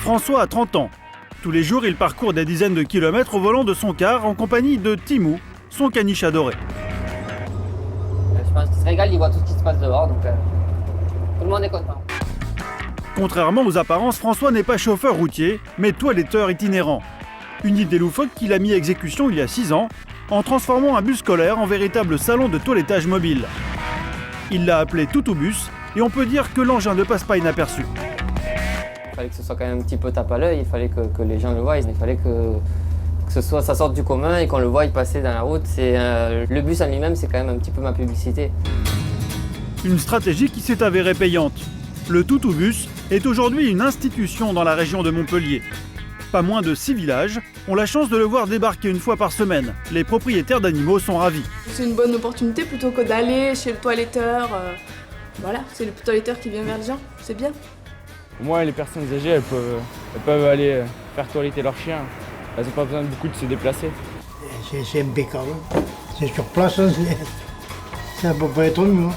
François a 30 ans. Tous les jours, il parcourt des dizaines de kilomètres au volant de son car en compagnie de Timou, son caniche adoré. Je pense qu'il se régale, il voit tout ce qui se passe dehors, donc tout le monde est content. Contrairement aux apparences, François n'est pas chauffeur routier, mais toiletteur itinérant. Une idée loufoque qu'il a mis à exécution il y a 6 ans, en transformant un bus scolaire en véritable salon de toilettage mobile. Il l'a appelé Toutoubus, et on peut dire que l'engin ne passe pas inaperçu. Il fallait que ce soit quand même un petit peu tape à l'œil, il fallait que les gens le voient, il fallait que ça sorte du commun et qu'on le voie passer dans la route. Le bus en lui-même, c'est quand même un petit peu ma publicité. Une stratégie qui s'est avérée payante. Le Toutoubus est aujourd'hui une institution dans la région de Montpellier. Pas moins de 6 villages ont la chance de le voir débarquer une fois par semaine. Les propriétaires d'animaux sont ravis. C'est une bonne opportunité plutôt que d'aller chez le toiletteur. Voilà, c'est le toiletteur qui vient vers les gens, c'est bien. Au moins, les personnes âgées, elles peuvent aller faire toiletter leur chien. Elles n'ont pas besoin de beaucoup de se déplacer. C'est impeccable. C'est sur place, ça ne peut pas être mieux.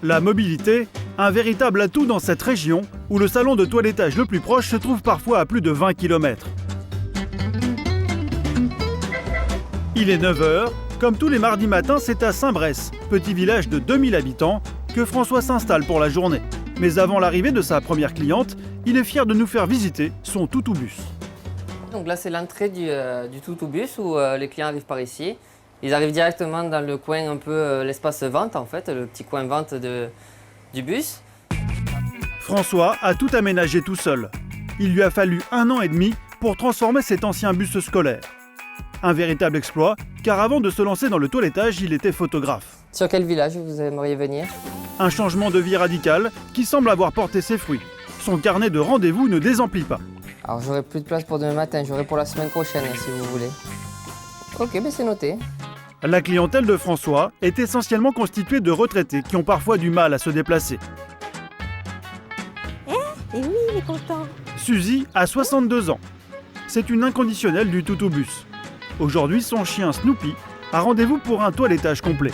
La mobilité, un véritable atout dans cette région où le salon de toilettage le plus proche se trouve parfois à plus de 20 km. Il est 9h. Comme tous les mardis matins, c'est à Saint-Bresse, petit village de 2000 habitants, que François s'installe pour la journée. Mais avant l'arrivée de sa première cliente, il est fier de nous faire visiter son Toutoubus. Donc là, c'est l'entrée du Toutoubus où les clients arrivent par ici. Ils arrivent directement dans le coin un peu l'espace vente en fait, le petit coin vente du bus. François a tout aménagé tout seul. Il lui a fallu 1 an et demi pour transformer cet ancien bus scolaire. Un véritable exploit, car avant de se lancer dans le toilettage, il était photographe. Sur quel village vous aimeriez venir? Un changement de vie radical qui semble avoir porté ses fruits. Son carnet de rendez-vous ne désemplit pas. Alors j'aurai plus de place pour demain matin, j'aurai pour la semaine prochaine si vous voulez. Ok, mais c'est noté. La clientèle de François est essentiellement constituée de retraités qui ont parfois du mal à se déplacer. Et oui, il est content. Suzy a 62 ans. C'est une inconditionnelle du Toutoubus. Aujourd'hui, son chien Snoopy a rendez-vous pour un toilettage complet.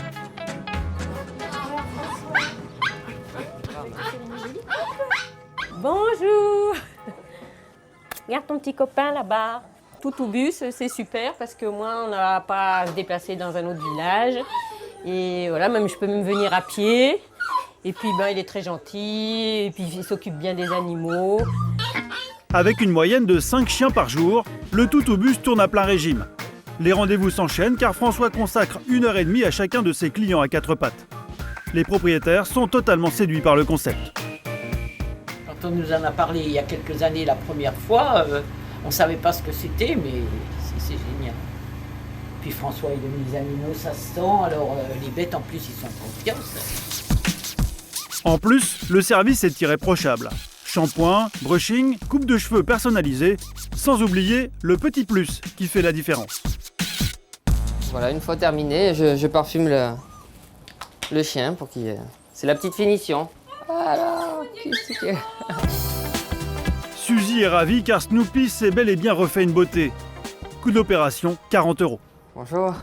Bonjour. Regarde ton petit copain là-bas. Toutoubus, c'est super parce que moi, on n'a pas à se déplacer dans un autre village. Et voilà, même je peux même venir à pied. Et puis, il est très gentil. Et puis, il s'occupe bien des animaux. Avec une moyenne de 5 chiens par jour, le Toutoubus tourne à plein régime. Les rendez-vous s'enchaînent car François consacre 1h30 à chacun de ses clients à 4 pattes. Les propriétaires sont totalement séduits par le concept. Quand on nous en a parlé il y a quelques années la première fois, on ne savait pas ce que c'était, mais c'est génial. Puis François, il aime les animaux, ça se sent, alors les bêtes en plus, ils sont en confiance. En plus, le service est irréprochable. Shampoing, brushing, coupe de cheveux personnalisée, sans oublier le petit plus qui fait la différence. Voilà, une fois terminé, je parfume le chien pour qu'il... C'est la petite finition. Voilà, qu'est-ce que... Suzy est ravie car Snoopy s'est bel et bien refait une beauté. Coût d'opération, 40 €. Bonjour.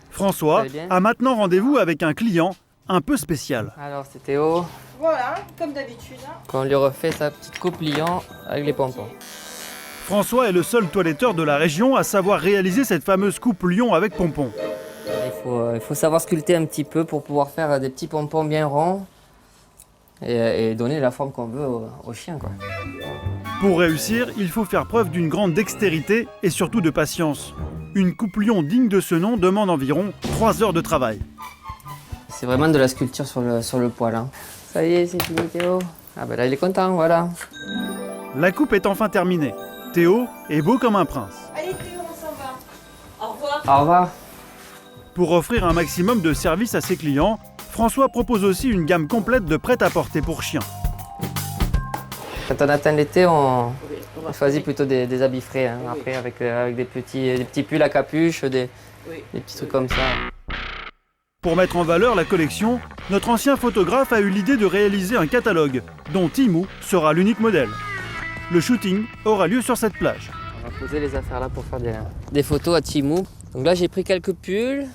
François Vous allez bien a maintenant rendez-vous avec un client un peu spécial. Alors c'est Théo. Voilà, comme d'habitude. Quand on lui refait sa petite coupe liant avec les pompons. François est le seul toiletteur de la région à savoir réaliser cette fameuse coupe lion avec pompons. Il faut savoir sculpter un petit peu pour pouvoir faire des petits pompons bien ronds et donner la forme qu'on veut au chien, quoi. Pour réussir, il faut faire preuve d'une grande dextérité et surtout de patience. Une coupe lion digne de ce nom demande environ 3 heures de travail. C'est vraiment de la sculpture sur le poil. Hein. Ça y est, c'est fini Théo. Ah ben là il est content, voilà. La coupe est enfin terminée. Théo est beau comme un prince. Allez Théo, on s'en va. Au revoir. Au revoir. Pour offrir un maximum de services à ses clients, François propose aussi une gamme complète de prêt-à-porter pour chiens. Quand on atteint l'été, on choisit plutôt des habits frais. Hein. Après, avec des petits pulls à capuche, des petits trucs comme ça. Pour mettre en valeur la collection, notre ancien photographe a eu l'idée de réaliser un catalogue, dont Timou sera l'unique modèle. Le shooting aura lieu sur cette plage. On va poser les affaires là pour faire des photos à Timou. Donc là, j'ai pris quelques pulls,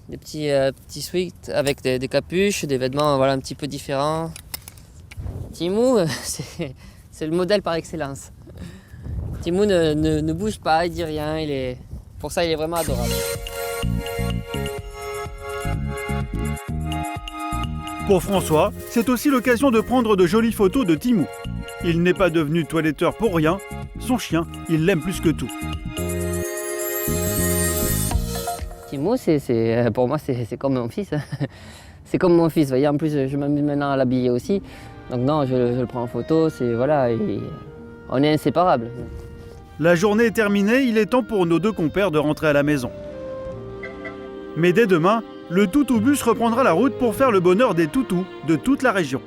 des petits sweats avec des capuches, des vêtements voilà, un petit peu différents. Timou, c'est le modèle par excellence. Timou ne bouge pas, il dit rien, pour ça il est vraiment adorable. Pour François, c'est aussi l'occasion de prendre de jolies photos de Timou. Il n'est pas devenu toiletteur pour rien, son chien, il l'aime plus que tout. Timou, pour moi, c'est comme mon fils. C'est comme mon fils, vous voyez, en plus je m'amuse maintenant à l'habiller aussi. Donc non, je le prends en photo, voilà, on est inséparables. La journée est terminée, il est temps pour nos deux compères de rentrer à la maison. Mais dès demain, le Toutou Bus reprendra la route pour faire le bonheur des toutous de toute la région.